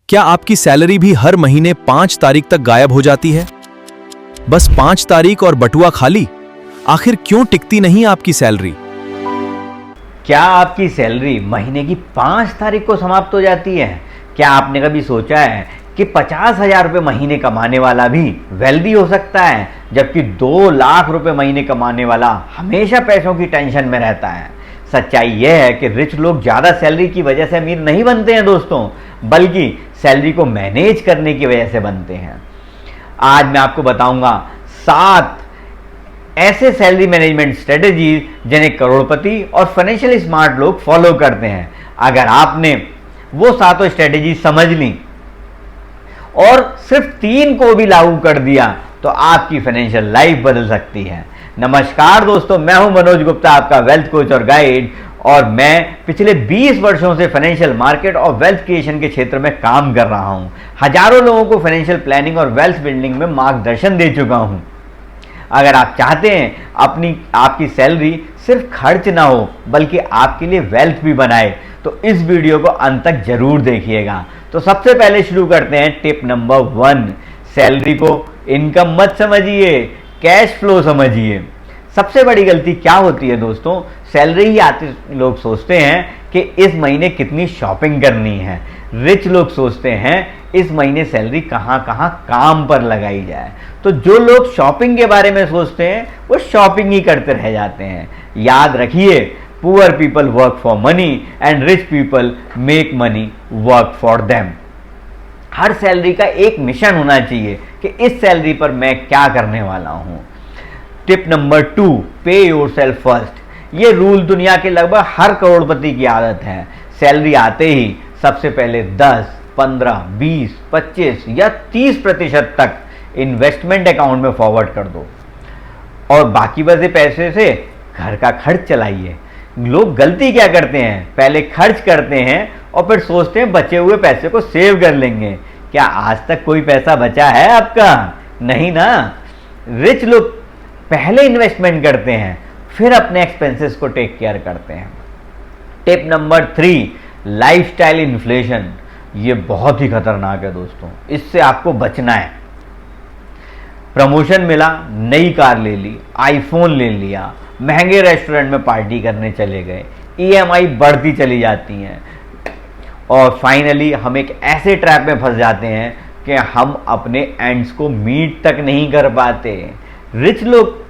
क्या आपकी सैलरी भी हर महीने 5 तारीख तक गायब हो जाती है? बस 5 तारीख और बटुआ खाली। आखिर क्यों टिकती नहीं आपकी सैलरी? क्या आपकी सैलरी महीने की 5 तारीख को समाप्त हो जाती है? क्या आपने कभी सोचा है कि 50,000 रुपये महीने कमाने वाला भी वेल्दी हो सकता है, जबकि 2 लाख रुपए महीने कमाने वाला हमेशा पैसों की टेंशन में रहता है? सच्चाई यह है कि रिच लोग ज़्यादा सैलरी की वजह से अमीर नहीं बनते हैं दोस्तों, बल्कि सैलरी को मैनेज करने की वजह से बनते हैं। आज मैं आपको बताऊंगा 7 ऐसे सैलरी मैनेजमेंट स्ट्रेटेजीज जिन्हें करोड़पति और फाइनेंशियल स्मार्ट लोग फॉलो करते हैं। अगर आपने वो 7 स्ट्रेटेजी समझ ली और सिर्फ 3 को भी लागू कर दिया तो आपकी फाइनेंशियल लाइफ बदल सकती है। नमस्कार दोस्तों, मैं हूं मनोज गुप्ता, आपका वेल्थ कोच और गाइड, और मैं पिछले 20 वर्षों से फाइनेंशियल मार्केट और वेल्थ क्रिएशन के क्षेत्र में काम कर रहा हूं। हजारों लोगों को फाइनेंशियल प्लानिंग और वेल्थ बिल्डिंग में मार्गदर्शन दे चुका हूं। अगर आप चाहते हैं आपकी सैलरी सिर्फ खर्च ना हो बल्कि आपके लिए वेल्थ भी बनाए, तो इस वीडियो को अंत तक जरूर देखिएगा। तो सबसे पहले शुरू करते हैं टिप नंबर 1। सैलरी को इनकम मत समझिए, कैश फ्लो समझिए। सबसे बड़ी गलती क्या होती है दोस्तों, सैलरी ही आते लोग सोचते हैं कि इस महीने कितनी शॉपिंग करनी है। रिच लोग सोचते हैं इस महीने सैलरी कहाँ कहाँ काम पर लगाई जाए। तो जो लोग शॉपिंग के बारे में सोचते हैं वो शॉपिंग ही करते रह जाते हैं। याद रखिए, poor people work for money and rich people make money work for them. Her salary का एक मिशन होना चाहिए कि इस सैलरी पर मैं क्या करने वाला हूं। टिप नंबर 2, पे योरसेल्फ फर्स्ट। ये रूल दुनिया के लगभग हर करोड़पति की आदत है। सैलरी आते ही सबसे पहले 10, 15, 20, 25 या 30% तक इन्वेस्टमेंट अकाउंट में फॉरवर्ड कर दो और बाकी बचे पैसे से घर का खर्च चलाइए। लोग गलती क्या करते हैं, पहले खर्च करते हैं और फिर सोचते हैं बचे हुए पैसे को सेव कर लेंगे। क्या आज तक कोई पैसा बचा है आपका? नहीं ना। रिच लोग पहले इन्वेस्टमेंट करते हैं, फिर अपने एक्सपेंसेस को टेक केयर करते हैं। Tip number 3, lifestyle inflation. ये बहुत ही खतरनाक है दोस्तों, इससे आपको बचना है। प्रमोशन मिला, नई कार ले ली, आईफोन ले लिया, महंगे रेस्टोरेंट में पार्टी करने चले गए, ईएमआई बढ़ती चली जाती हैं और फाइनली हम एक ऐसे ट्रैप में फंस जाते हैं कि हम अपने एंड्स को मीट तक नहीं कर पाते। रिच लोग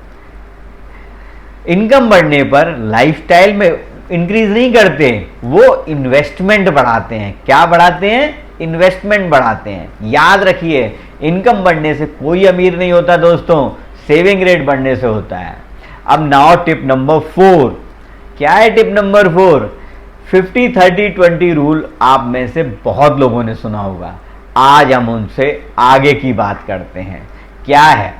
इनकम बढ़ने पर लाइफस्टाइल में इंक्रीज नहीं करते, वो इन्वेस्टमेंट बढ़ाते हैं। क्या बढ़ाते हैं? इन्वेस्टमेंट बढ़ाते हैं। याद रखिए, इनकम बढ़ने से कोई अमीर नहीं होता दोस्तों, सेविंग रेट बढ़ने से होता है। अब नाउ टिप नंबर 4। क्या है टिप नंबर 4? 50-30-20 रूल आप में से बहुत लोगों ने सुना होगा। आज हम उनसे आगे की बात करते हैं। क्या है?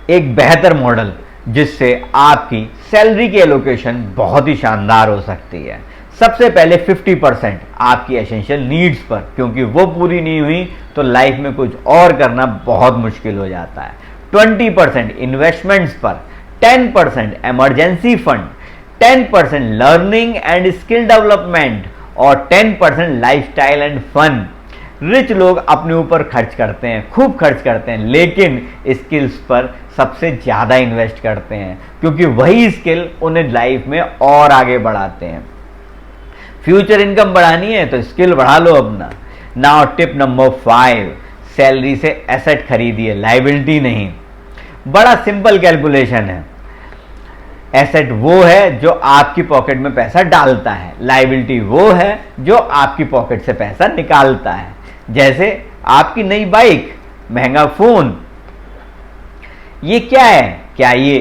एक बेहतर मॉडल जिससे आपकी सैलरी की एलोकेशन बहुत ही शानदार हो सकती है। सबसे पहले 50% आपकी एसेंशियल नीड्स पर, क्योंकि वो पूरी नहीं हुई तो लाइफ में कुछ और करना बहुत मुश्किल हो जाता है। 20% इन्वेस्टमेंट्स पर, 10% emergency fund, 10% learning and skill development और 10% लाइफस्टाइल एंड फन। रिच लोग अपने ऊपर खर्च करते हैं, खूब खर्च करते हैं, लेकिन स्किल्स पर सबसे ज़्यादा इन्वेस्ट करते हैं, क्योंकि वही स्किल उन्हें लाइफ में और आगे बढ़ाते हैं। फ्यूचर इनकम बढ़ानी है तो स्किल बढ़ा लो अपना। नाउ टिप नंबर 5, सैलरी से एसेट खरीदिए, लायबिलिटी नहीं। बड़ा सिंपल कैलकुलेशन है। एसेट वो है जो आपकी पॉकेट में पैसा डालता है, लायबिलिटी वो है जो आपकी पॉकेट से पैसा निकालता है। जैसे आपकी नई बाइक, महंगा फोन, ये क्या है? क्या ये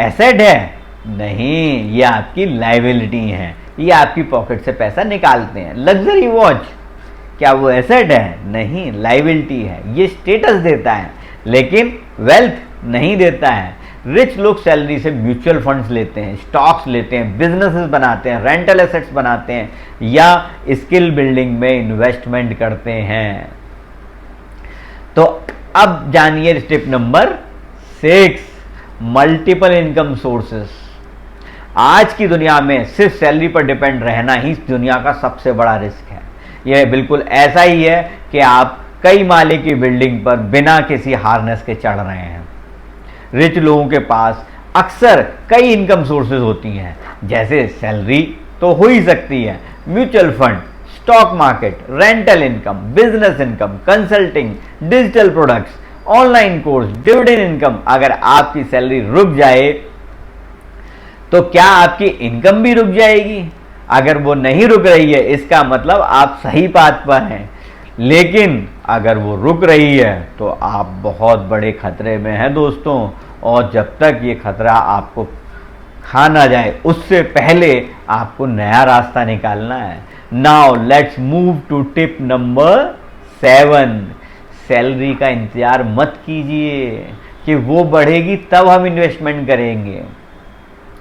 एसेट है? नहीं, ये आपकी लायबिलिटी है, ये आपकी पॉकेट से पैसा निकालते हैं। लग्जरी वॉच, क्या वो एसेट है? नहीं, लायबिलिटी है, ये स्टेटस देता है लेकिन वेल्थ नहीं देता है। रिच लोग सैलरी से म्यूचुअल फंड्स लेते हैं, स्टॉक्स लेते हैं, बिजनेसेस बनाते हैं, रेंटल एसेट्स बनाते हैं या स्किल बिल्डिंग में इन्वेस्टमेंट करते हैं। तो अब जानिए tip number 6, multiple income sources. आज की दुनिया में सिर्फ सैलरी पर डिपेंड रहना ही दुनिया का सबसे बड़ा रिस्क है। यह बिल्कुल ऐसा ही है कि आप कई माले की बिल्डिंग पर बिना किसी हार्नेस के चढ़ रहे हैं। रिच लोगों के पास अक्सर कई इनकम सोर्सेज होती हैं, जैसे सैलरी तो हो ही सकती है, mutual fund, stock market, rental income, business income, consulting, digital products, online course, dividend income. अगर आपकी सैलरी रुक जाए तो क्या आपकी इनकम भी रुक जाएगी? अगर वो नहीं रुक रही है इसका मतलब आप सही बात पर हैं, लेकिन अगर वो रुक रही है तो आप बहुत बड़े खतरे में हैं दोस्तों। और जब तक ये खतरा आपको खा ना जाए उससे पहले आपको नया रास्ता निकालना है। Now let's move to tip number 7। Salary का इंतजार मत कीजिए कि वो बढ़ेगी तब हम इन्वेस्टमेंट करेंगे।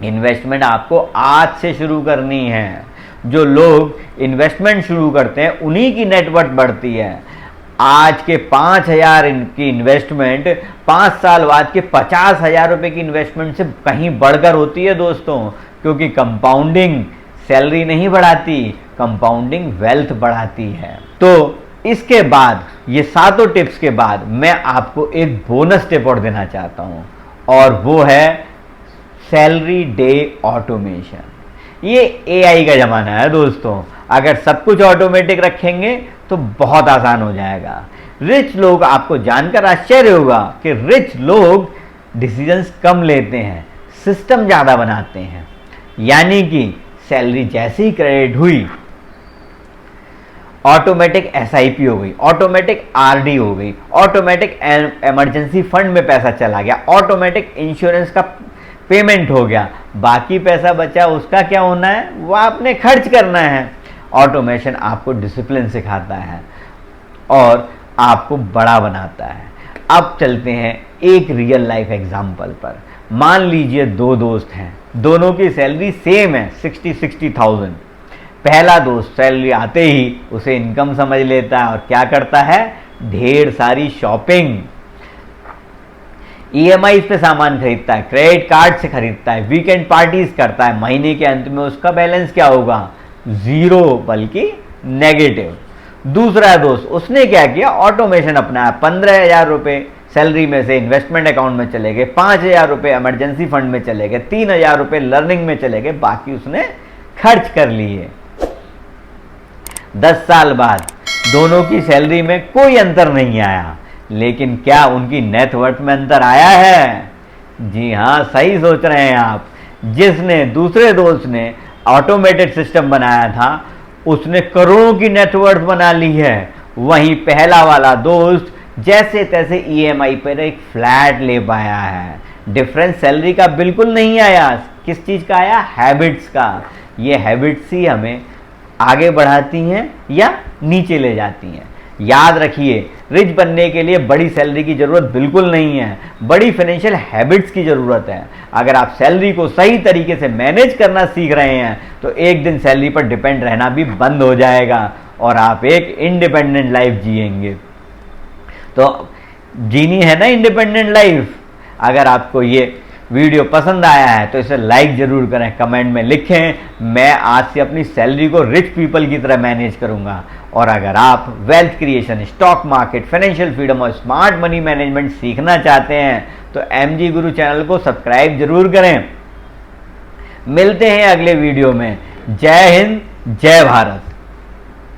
इन्वेस्टमेंट आपको आज से शुरू करनी है। जो लोग इन्वेस्टमेंट शुरू करते हैं उन्हीं की नेटवर्थ बढ़ती है। आज के 5,000 की इन्वेस्टमेंट 5 साल बाद के 50,000 रुपए की इन्वेस्टमेंट से कहीं बढ़कर होती है दोस्तों, क्योंकि कंपाउंडिंग सैलरी नहीं बढ़ाती, कंपाउंडिंग वेल्थ बढ़ाती है। तो इसके बाद ये सातों टिप्स के बाद मैं आपको एक बोनस टिप और देना चाहता हूं, और वो है सैलरी डे ऑटोमेशन। ये एआई का जमाना है दोस्तों, अगर सब कुछ ऑटोमेटिक रखेंगे तो बहुत आसान हो जाएगा। रिच लोग, आपको जानकर आश्चर्य होगा कि रिच लोग डिसीजंस कम लेते हैं, सिस्टम ज्यादा बनाते हैं। यानी कि सैलरी जैसे ही क्रेडिट हुई ऑटोमेटिक एसआईपी हो गई, ऑटोमेटिक आरडी हो गई, ऑटोमेटिक इमरजेंसी फंड में पैसा चला गया, ऑटोमेटिक इंश्योरेंस का पेमेंट हो गया। बाकी पैसा बचा उसका क्या होना है, वो आपने खर्च करना है। ऑटोमेशन आपको डिसिप्लिन सिखाता है और आपको बड़ा बनाता है। अब चलते हैं एक रियल लाइफ एग्जांपल पर। मान लीजिए दो दोस्त हैं, दोनों की सैलरी सेम है, 60,000। पहला दोस्त सैलरी आते ही उसे इनकम समझ लेता है और क्या करता है, ढेर सारी शॉपिंग, ईएमआई पे सामान खरीदता है, क्रेडिट कार्ड से खरीदता है, वीकेंड पार्टीज करता है। महीने के अंत में उसका बैलेंस क्या होगा, 0 बल्कि नेगेटिव। दूसरा दोस्त, उसने क्या किया, ऑटोमेशन अपनाया। 15,000 रुपए सैलरी में से इन्वेस्टमेंट अकाउंट में चले गए, 5,000 रुपए इमरजेंसी फंड में चले गए, 3,000 रुपए लर्निंग में चले गए, बाकी उसने खर्च कर लिए। 10 साल बाद दोनों की सैलरी में कोई अंतर नहीं आया, लेकिन क्या उनकी नेटवर्थ में अंतर आया है? जी हां, सही सोच रहे हैं आप। जिसने, दूसरे दोस्त ने ऑटोमेटेड सिस्टम बनाया था, उसने करोड़ों की नेटवर्थ बना ली है। वहीं पहला वाला दोस्त जैसे तैसे ईएमआई पर एक फ्लैट ले पाया है। डिफरेंस सैलरी का बिल्कुल नहीं आया, किस चीज का आया, हैबिट्स का। ये हैबिट्स ही हमें आगे बढ़ाती हैं या नीचे ले जाती हैं। याद रखिए, रिच बनने के लिए बड़ी सैलरी की जरूरत बिल्कुल नहीं है, बड़ी फाइनेंशियल हैबिट्स की जरूरत है। अगर आप सैलरी को सही तरीके से मैनेज करना सीख रहे हैं तो एक दिन सैलरी पर डिपेंड रहना भी बंद हो जाएगा और आप एक इंडिपेंडेंट लाइफ जिएंगे। तो जीनी है ना इंडिपेंडेंट लाइफ। अगर आपको ये वीडियो पसंद आया है तो इसे लाइक जरूर करें, कमेंट में लिखें मैं आज से अपनी सैलरी को रिच पीपल की तरह मैनेज करूंगा। और अगर आप wealth creation, stock market, financial freedom और स्मार्ट मनी मैनेजमेंट सीखना चाहते हैं तो एमजी गुरु चैनल को सब्सक्राइब जरूर करें। मिलते हैं अगले वीडियो में। जय हिंद, जय भारत।